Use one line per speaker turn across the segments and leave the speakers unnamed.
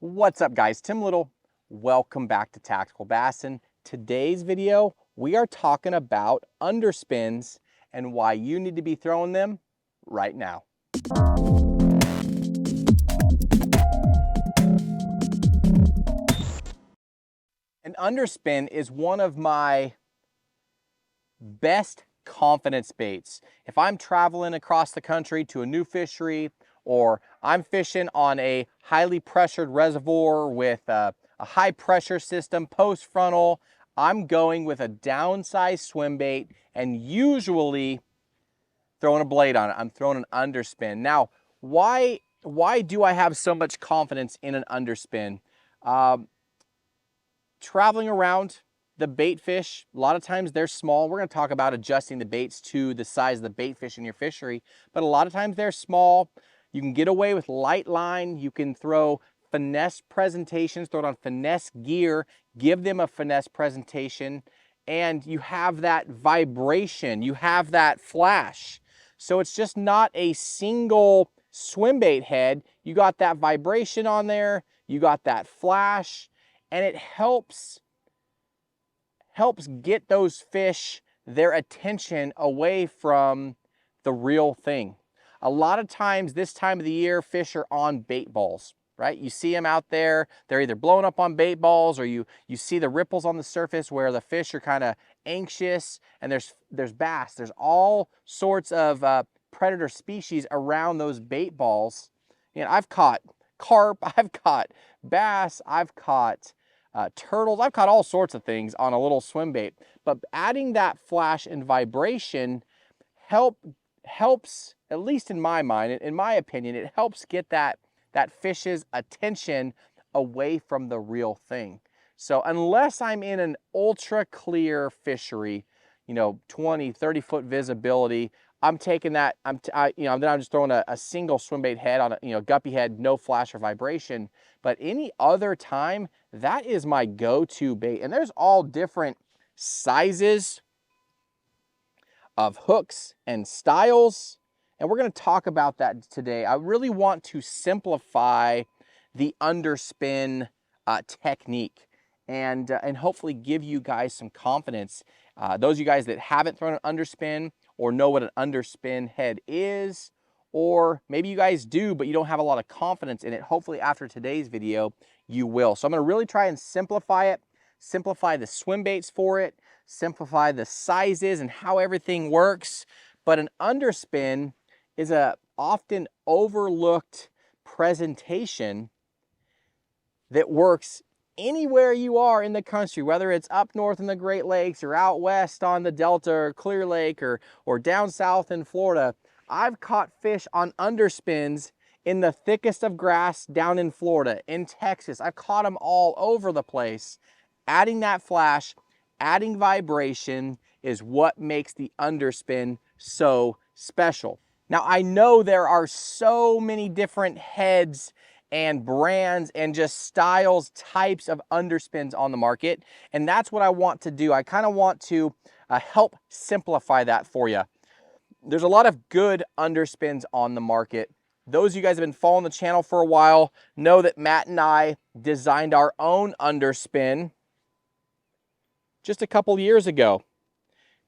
What's up, guys? Tim Little. Welcome back to Tactical Bass. In today's video, we are talking about underspins and why you need to be throwing them right now. An underspin is one of my best confidence baits. If I'm traveling across the country to a new fishery, or I'm fishing on a highly pressured reservoir with a high pressure system, post frontal, I'm going with a downsized swim bait and usually throwing a blade on it. I'm throwing an underspin. Now, why do I have so much confidence in an underspin? Traveling around, the bait fish, a lot of times they're small. We're going to talk about adjusting the baits to the size of the bait fish in your fishery, but a lot of times they're small. You can get away with light line. You can throw finesse presentations, throw it on finesse gear, give them a finesse presentation, and you have that vibration, you have that flash. So it's just not a single swim bait head. You got that vibration on there, you got that flash, and it helps get those fish their attention away from the real thing. A lot of times this time of the year, fish are on bait balls, right? You see them out there, they're either blowing up on bait balls, or you see the ripples on the surface where the fish are kind of anxious, and there's bass. There's all sorts of predator species around those bait balls. You know, I've caught carp, I've caught bass, I've caught turtles, I've caught all sorts of things on a little swim bait. But adding that flash and vibration helps, at least in my mind, in my opinion, it helps get that fish's attention away from the real thing. So unless I'm in an ultra clear fishery, you know, 20, 30-foot visibility, I'm taking that, then I'm just throwing a single swim bait head on a, guppy head, no flash or vibration. But any other time, that is my go-to bait. And there's all different sizes of hooks and styles, and we're going to talk about that today. I really want to simplify the underspin technique and hopefully give you guys some confidence. Those of you guys that haven't thrown an underspin or know what an underspin head is, or maybe you guys do, but you don't have a lot of confidence in it. Hopefully after today's video, you will. So I'm going to really try and simplify it, simplify the swim baits for it, simplify the sizes and how everything works. But an underspin is a often overlooked presentation that works anywhere you are in the country, whether it's up north in the Great Lakes or out west on the Delta or Clear Lake or down south in Florida. I've caught fish on underspins in the thickest of grass down in Florida, in Texas. I've caught them all over the place. Adding that flash, adding vibration is what makes the underspin so special. Now, I know there are so many different heads and brands and just styles, types of underspins on the market, and that's what I want to do. I kind of want to help simplify that for you. There's a lot of good underspins on the market. Those of you guys have been following the channel for a while know that Matt and I designed our own underspin just a couple years ago.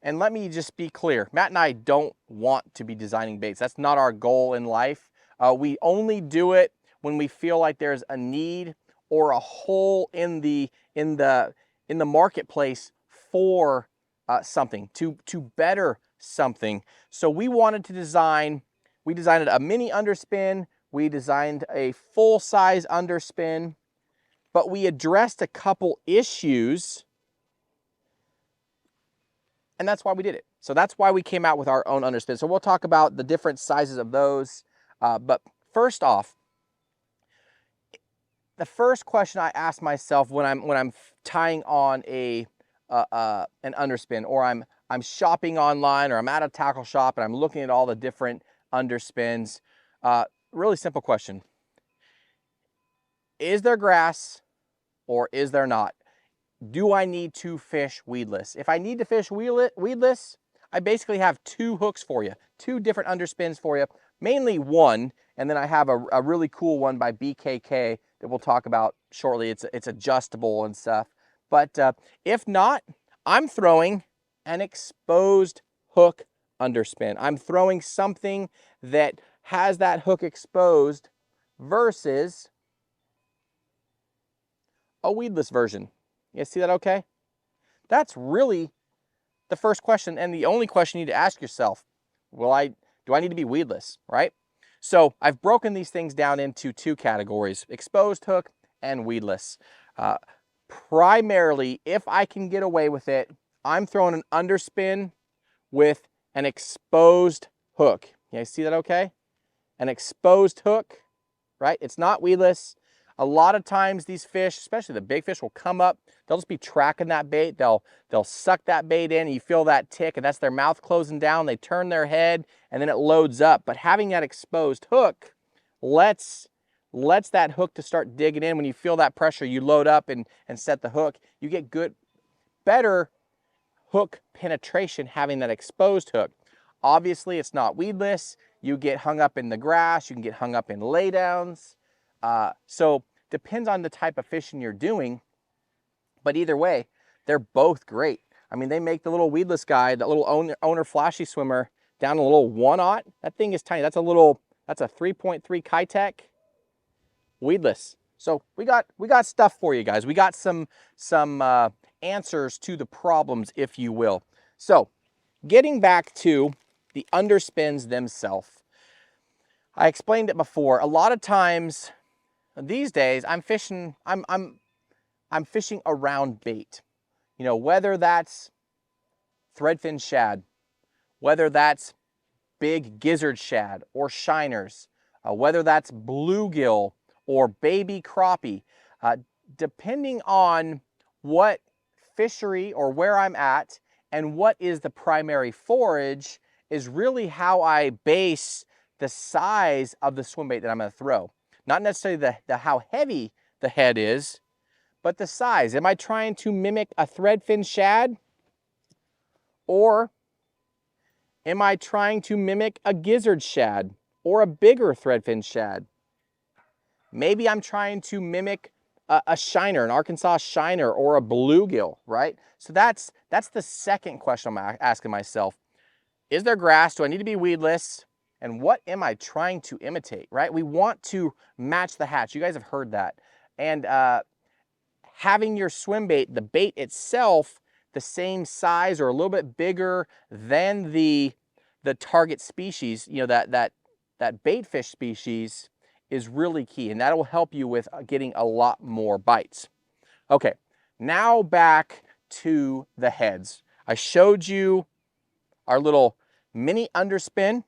And let me just be clear, Matt and I don't want to be designing baits. That's not our goal in life. We only do it when we feel like there's a need or a hole in the marketplace for something, to better something. So we wanted to design, we designed a mini underspin, we designed a full-size underspin, but we addressed a couple issues, and that's why we did it. So that's why we came out with our own underspin. So we'll talk about the different sizes of those. But first off, the first question I ask myself when I'm tying on an underspin, or I'm shopping online, or I'm at a tackle shop and I'm looking at all the different underspins, really simple question: is there grass or is there not? Do I need to fish weedless? If I need to fish weedless, I basically have two hooks for you, two different underspins for you. mainly one, and then I have a really cool one by BKK that we'll talk about shortly. It's adjustable and stuff. But if not, I'm throwing an exposed hook underspin. I'm throwing something that has that hook exposed versus a weedless version. You guys see that okay? That's really the first question and the only question you need to ask yourself. Do I need to be weedless, right? So I've broken these things down into two categories, exposed hook and weedless. Primarily, if I can get away with it, I'm throwing an underspin with an exposed hook. You guys see that okay? An exposed hook, right? It's not weedless. A lot of times these fish, especially the big fish, will come up. They'll just be tracking that bait. They'll suck that bait in. And you feel that tick, and that's their mouth closing down. They turn their head, and then it loads up. But having that exposed hook lets that hook to start digging in. When you feel that pressure, you load up and set the hook. You get better hook penetration having that exposed hook. Obviously, it's not weedless. You get hung up in the grass. You can get hung up in laydowns. So depends on the type of fishing you're doing, but either way, they're both great. I mean, they make the little weedless guy, that little owner flashy swimmer, down a little 1/0. That thing is tiny. That's a 3.3 Keitech weedless. So we got stuff for you guys. We got some answers to the problems, if you will. So getting back to the underspins themselves, I explained it before. A lot of times these days, I'm fishing around bait. You know, whether that's threadfin shad, whether that's big gizzard shad or shiners, whether that's bluegill or baby crappie, depending on what fishery or where I'm at and what is the primary forage is really how I base the size of the swim bait that I'm going to throw. Not necessarily the how heavy the head is, but the size. Am I trying to mimic a threadfin shad? Or am I trying to mimic a gizzard shad or a bigger threadfin shad? Maybe I'm trying to mimic a shiner, an Arkansas shiner, or a bluegill, right? So that's the second question I'm asking myself. Is there grass? Do I need to be weedless? And what am I trying to imitate, right? We want to match the hatch. You guys have heard that. And having your swim bait, the bait itself, the same size or a little bit bigger than the target species, you know, that bait fish species is really key. And that will help you with getting a lot more bites. Okay, now back to the heads. I showed you our little mini underspin.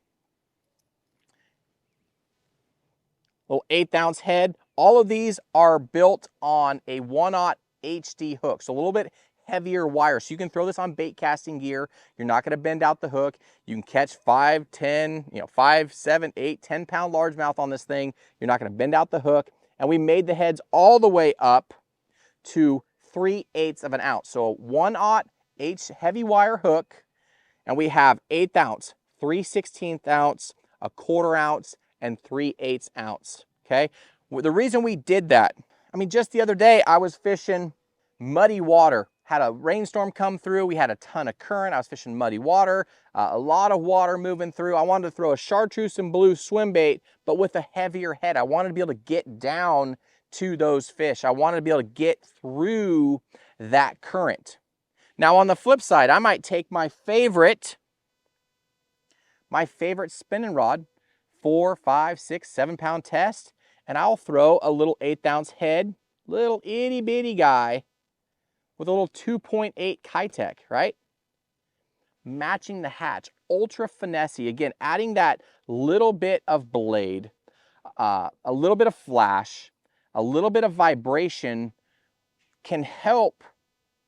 Little 1/8 ounce head. All of these are built on a 1/0 HD hook, so a little bit heavier wire. So you can throw this on bait casting gear. You're not going to bend out the hook. You can catch 5, 10, 5, 7, 8, 10 pound largemouth on this thing. You're not going to bend out the hook. And we made the heads all the way up to 3/8 of an ounce. So 1/0 H heavy wire hook, and we have 1/8 ounce, 3/16 ounce, 1/4 ounce, and 3/8 ounce, okay? Well, the reason we did that, I mean, just the other day, I was fishing muddy water. Had a rainstorm come through. We had a ton of current. I was fishing muddy water, a lot of water moving through. I wanted to throw a chartreuse and blue swim bait, but with a heavier head. I wanted to be able to get down to those fish. I wanted to be able to get through that current. Now, on the flip side, I might take my favorite spinning rod, 4, 5, 6, 7 pound test, and I'll throw a little 1/8 ounce head, little itty bitty guy with a little 2.8 Keitech, right? Matching the hatch, ultra finessey. Again, adding that little bit of blade, a little bit of flash, a little bit of vibration can help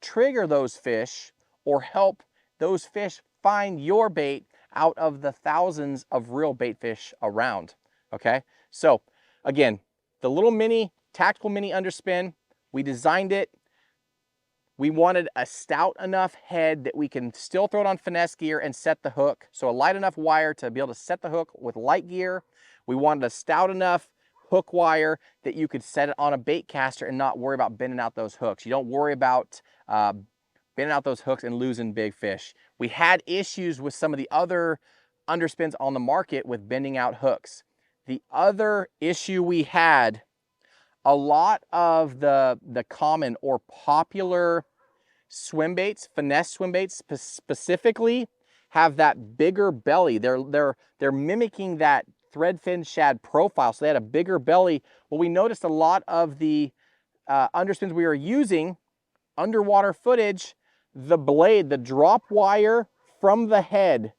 trigger those fish or help those fish find your bait out of the thousands of real bait fish around, okay? So again, the little tactical mini underspin, we designed it We wanted a stout enough head that we can still throw it on finesse gear and set the hook. So a light enough wire to be able to set the hook with light gear. We wanted a stout enough hook wire that you could set it on a bait caster and not worry about bending out those hooks. You don't worry about bending out those hooks and losing big fish. We had issues with some of the other underspins on the market with bending out hooks. The other issue we had, a lot of the common or popular swim baits, finesse swim baits specifically, have that bigger belly. They're mimicking that threadfin shad profile, so they had a bigger belly. Well, we noticed a lot of the underspins we were using, underwater footage, the blade, the drop wire from the head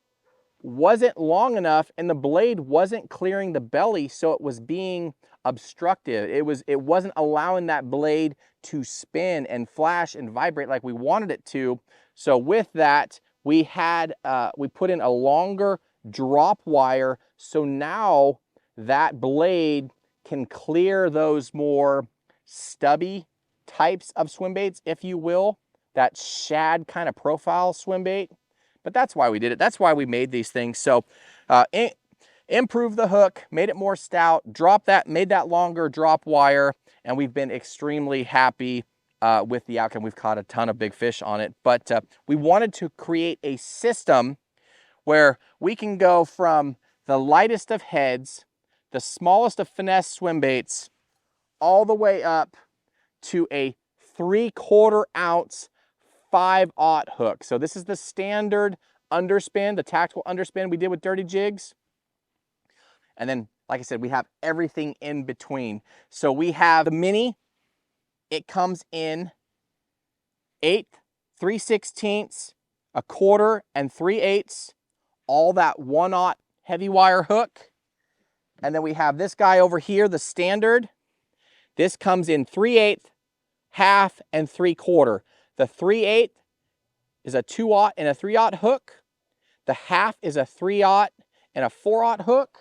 wasn't long enough and the blade wasn't clearing the belly, so it was being obstructive. It wasn't allowing that blade to spin and flash and vibrate like we wanted it to. So with that, we put in a longer drop wire, so now that blade can clear those more stubby types of swim baits, if you will, that shad kind of profile swim bait. But that's why we did it. That's why we made these things. So improved the hook, made it more stout, made that longer drop wire, and we've been extremely happy with the outcome. We've caught a ton of big fish on it, but we wanted to create a system where we can go from the lightest of heads, the smallest of finesse swim baits, all the way up to a 3/4 ounce 5/0 hook. So this is the standard underspin, the tactical underspin we did with Dirty Jigs. And then, like I said, we have everything in between. So we have the mini. It comes in 1/8, 3/16, 1/4, and 3/8, all that 1/0 heavy wire hook. And then we have this guy over here, the standard. This comes in 3/8, 1/2, and 3/4. The 3/8 is a 2/0 and a 3/0 hook. The 1/2 is a 3/0 and a 4/0 hook.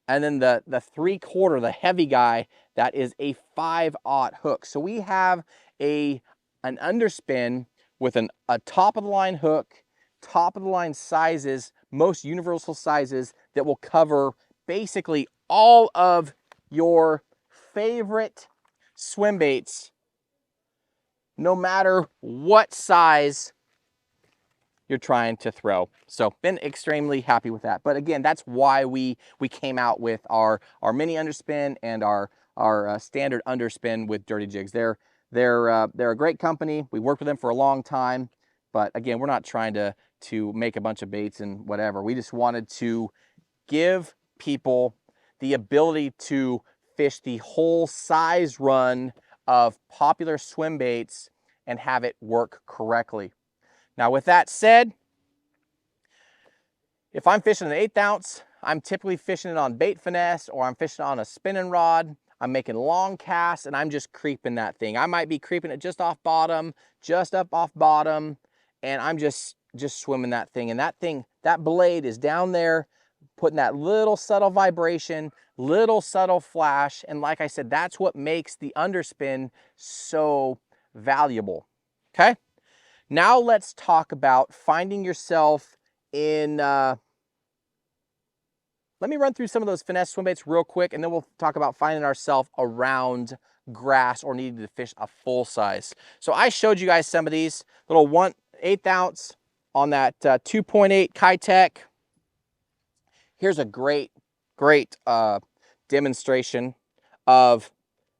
And then the 3/4, the heavy guy, that is a 5/0 hook. So we have an underspin with a top of the line hook, top of the line sizes, most universal sizes that will cover basically all of your favorite swim baits, no matter what size you're trying to throw. So been extremely happy with that. But again, that's why we came out with our mini underspin and our standard underspin with Dirty Jigs. They're a great company. We worked with them for a long time, but again, we're not trying to make a bunch of baits and whatever. We just wanted to give people the ability to fish the whole size run of popular swim baits and have it work correctly. Now, with that said, if I'm fishing an 1/8 ounce, I'm typically fishing it on bait finesse, or I'm fishing on a spinning rod. I'm making long casts and I'm just creeping that thing. I might be creeping it just off bottom, just up off bottom, and I'm just swimming that thing. And that blade is down there, putting that little subtle vibration, little subtle flash. And like I said, that's what makes the underspin so valuable. Okay? Now let's talk about finding yourself in, let me run through some of those finesse swim baits real quick, and then we'll talk about finding ourselves around grass or needing to fish a full size. So I showed you guys some of these little 1/8 ounce on that 2.8 Keitech. Here's a great demonstration of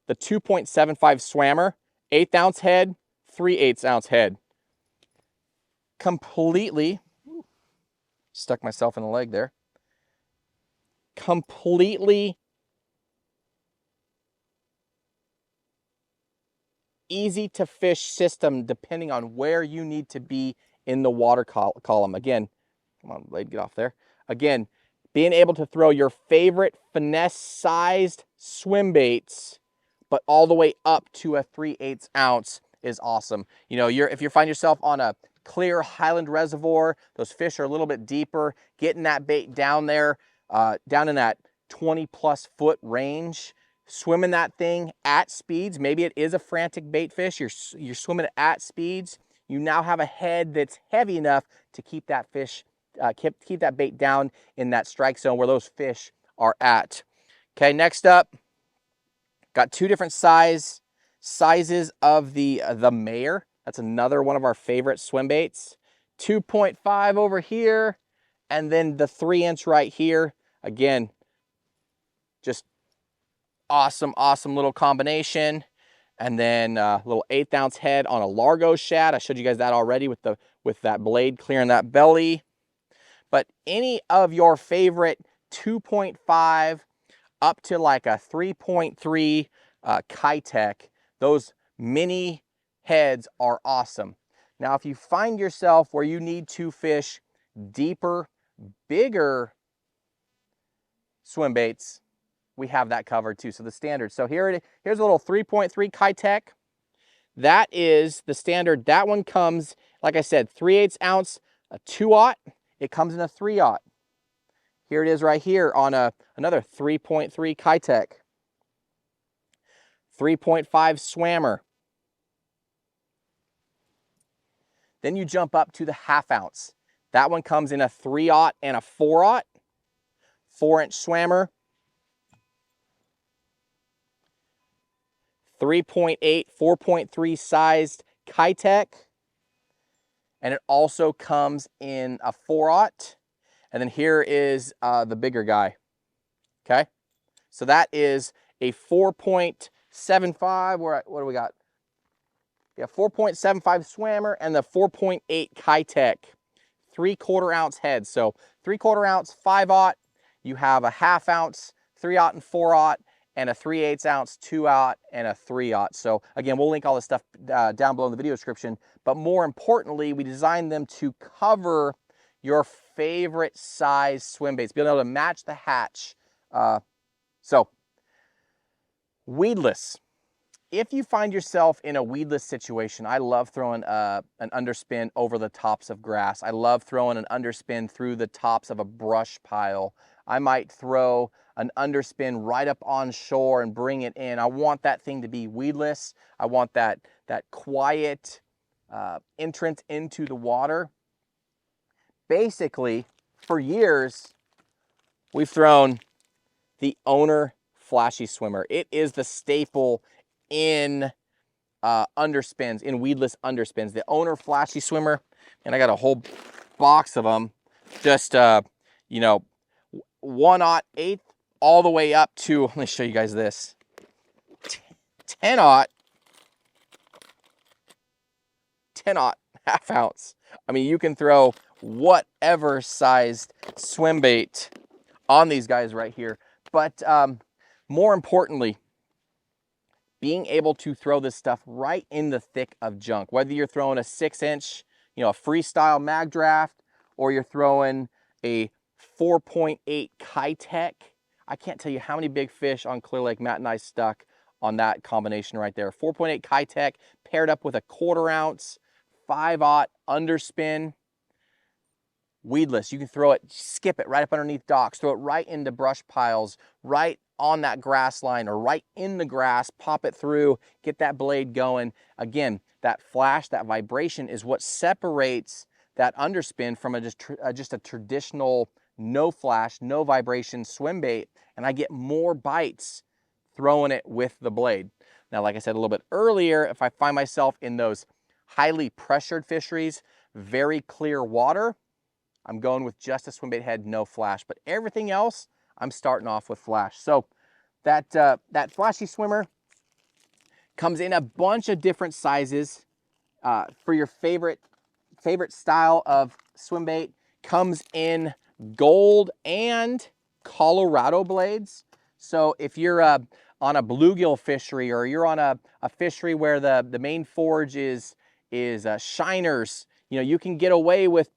the 2.75 Swammer, 1/8 ounce head, 3/8 ounce head. Completely, stuck myself in the leg there. Completely easy to fish system depending on where you need to be in the water column. Again, come on, blade, get off there. Again, being able to throw your favorite finesse-sized swim baits, but all the way up to a 3/8 ounce is awesome. You know, if you find yourself on a clear highland reservoir, those fish are a little bit deeper, getting that bait down there, down in that 20+ foot range, swimming that thing at speeds. Maybe it is a frantic bait fish. You're swimming at speeds. You now have a head that's heavy enough to keep that fish, keep that bait down in that strike zone where those fish are at. Okay, next up, got two different sizes of the Mayor. That's another one of our favorite swim baits. 2.5 over here, and then the 3-inch right here. Again, just awesome little combination. And then a little 1/8 ounce head on a Largo Shad. I showed you guys that already with that blade clearing that belly. But any of your favorite 2.5 up to like a 3.3 Keitech, those mini heads are awesome. Now, if you find yourself where you need to fish deeper, bigger swim baits, we have that covered too. So the standard. So here's a little 3.3 Keitech. That is the standard. That one comes, like I said, 3/8 ounce, a 2/0. It comes in a 3/0. Here it is right here on another 3.3 Keitech. 3.5 Swammer. Then you jump up to the 1/2 ounce. That one comes in a 3/0 and a 4/0. 4-inch Swammer. 3.8, 4.3 sized Keitech. And it also comes in a 4/0. And then here is the bigger guy. Okay. So that is a 4.75. What do we got? Yeah, 4.75 Swammer and the 4.8 Keitech. 3/4 ounce head. So 3/4 ounce, 5/0. You have a 1/2 ounce, 3/0 and 4/0, and a 3/8 ounce, 2/0 and a 3/0. So again, we'll link all this stuff down below in the video description. But more importantly, we designed them to cover your favorite size swim baits, being able to match the hatch. So weedless. If you find yourself in a weedless situation, I love throwing an underspin over the tops of grass. I love throwing an underspin through the tops of a brush pile. I might throw an underspin right up on shore and bring it in. I want that thing to be weedless. I want that quiet entrance into the water. Basically, for years, we've thrown the Owner Flashy Swimmer. It is the staple in underspins, in weedless underspins. The Owner Flashy Swimmer, and I got a whole box of them. Just, you know, 1/8 all the way up to, let me show you guys this, 10/0, 1/2 ounce. I mean, you can throw whatever sized swim bait on these guys right here. But more importantly, being able to throw this stuff right in the thick of junk, whether you're throwing a 6-inch, a freestyle Magdraft, or you're throwing a 4.8 Keitech. I can't tell you how many big fish on Clear Lake Matt and I stuck on that combination right there. 4.8 Keitech paired up with a 1/4 ounce, 5/0 underspin. Weedless. You can throw it, skip it right up underneath docks, throw it right into brush piles, right on that grass line or right in the grass, pop it through, get that blade going. Again, that flash, that vibration is what separates that underspin from just a traditional no flash, no vibration swim bait, and I get more bites throwing it with the blade. Now, like I said a little bit earlier, if I find myself in those highly pressured fisheries, very clear water, I'm going with just a swim bait head, no flash. But everything else, I'm starting off with flash. So that Flashy Swimmer comes in a bunch of different sizes for your favorite style of swim bait. Comes in gold and Colorado blades. So if you're on a bluegill fishery, or you're on a fishery where the main forage is shiners, you can get away with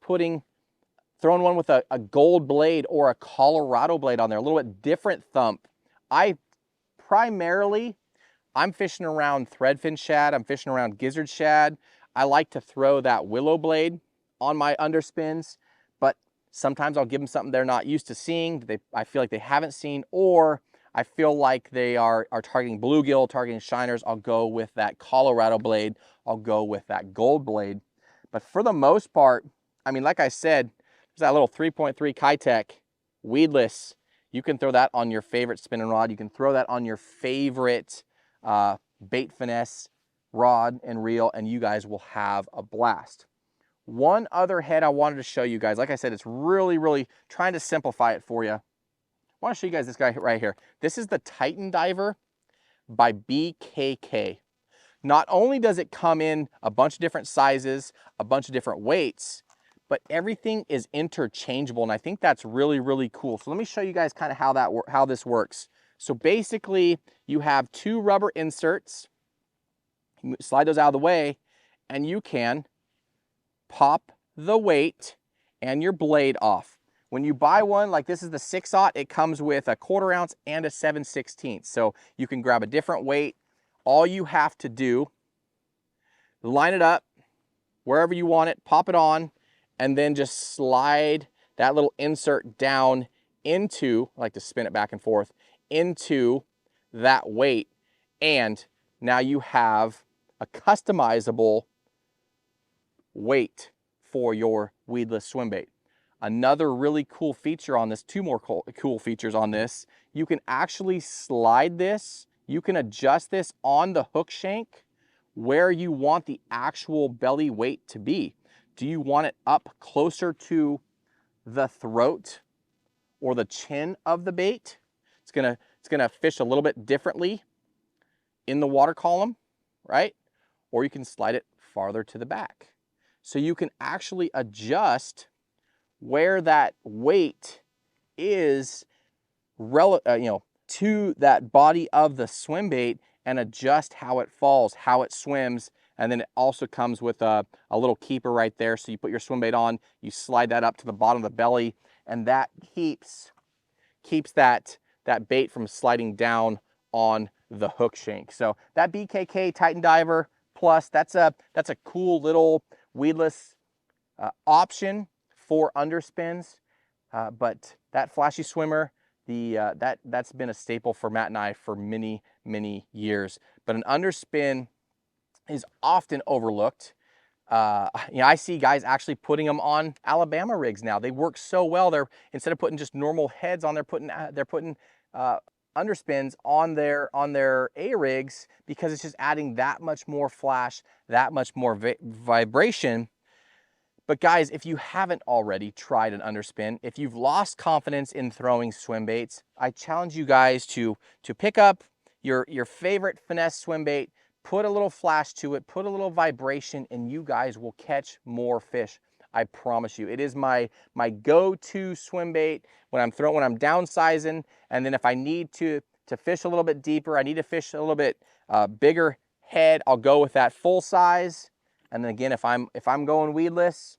throwing one with a gold blade or a Colorado blade on there, a little bit different thump. I'm fishing around threadfin shad, I'm fishing around gizzard shad. I like to throw that willow blade on my underspins, but sometimes I'll give them something they're not used to seeing, I feel like they haven't seen, or I feel like they are targeting bluegill, targeting shiners, I'll go with that Colorado blade. I'll go with that gold blade. But for the most part, I mean, like I said, there's that little 3.3 Keitech weedless. You can throw that on your favorite spinning rod. You can throw that on your favorite bait finesse rod and reel, and you guys will have a blast. One other head I wanted to show you guys. Like I said, it's really trying to simplify it for you. I want to show you guys this guy right here. This is the Titan Diver by BKK. Not only does it come in a bunch of different sizes, a bunch of different weights, but everything is interchangeable, and I think that's really cool. So let me show you guys kind of how this works. So basically, you have two rubber inserts. You slide those out of the way, and you can pop the weight and your blade off. When you buy one, like this is the 6/0, it comes with a 1/4 ounce and a 7/16. So you can grab a different weight. All you have to do, line it up wherever you want it, pop it on, and then just slide that little insert down into, I like to spin it back and forth, into that weight. And now you have a customizable weight for your weedless swim bait. Another really cool feature on this, two more cool features on this, you can actually slide this, you can adjust this on the hook shank where you want the actual belly weight to be. Do you want it up closer to the throat or the chin of the bait? It's gonna fish a little bit differently in the water column, right? Or you can slide it farther to the back. So you can actually adjust where that weight is to that body of the swim bait and adjust how it falls, how it swims. And then it also comes with a little keeper right there. So you put your swim bait on, you slide that up to the bottom of the belly, and that keeps that bait from sliding down on the hook shank. So that BKK Titan Diver Plus, that's a cool little weedless option for underspins. But that flashy swimmer, that's been a staple for Matt and I for many years. But an underspin is often overlooked. I see guys actually putting them on Alabama rigs now. They work so well. They're, instead of putting just normal heads on, they're putting underspins on their A rigs, because it's just adding that much more flash, that much more vibration. But guys, if you haven't already tried an underspin, if you've lost confidence in throwing swim baits, I challenge you guys to pick up your favorite finesse swim bait, put a little flash to it, put a little vibration, and you guys will catch more fish. I promise you. It is my go-to swim bait when I'm downsizing, and then if I need to fish a little bit deeper, I need to fish a little bit bigger head, I'll go with that full size. And then again, if I'm going weedless,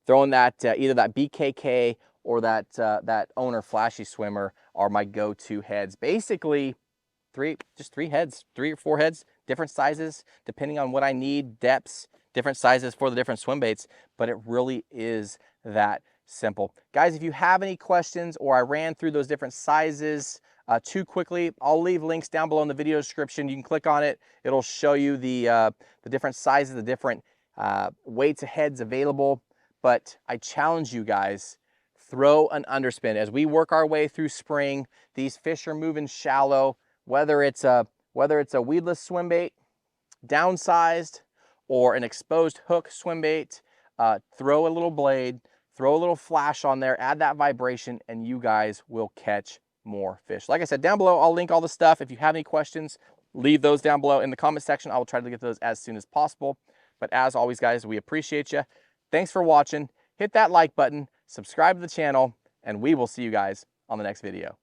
throwing that either that BKK or that Owner Flashy Swimmer are my go-to heads. Basically, just three heads, 3 or 4 heads, different sizes depending on what I need, depths, different sizes for the different swim baits. But it really is that simple, guys. If you have any questions, or I ran through those different sizes too quickly, I'll leave links down below in the video description. You can click on it. It'll show you the different sizes, the different weights of heads available. But I challenge you guys, throw an underspin. As we work our way through spring, these fish are moving shallow, whether it's a weedless swim bait, downsized, or an exposed hook swim bait. Throw a little blade, throw a little flash on there, add that vibration, and you guys will catch more fish. Like I said, down below, I'll link all the stuff. If you have any questions, leave those down below in the comment section. I will try to get those as soon as possible. But as always, guys, we appreciate you. Thanks for watching. Hit that like button, subscribe to the channel, and we will see you guys on the next video.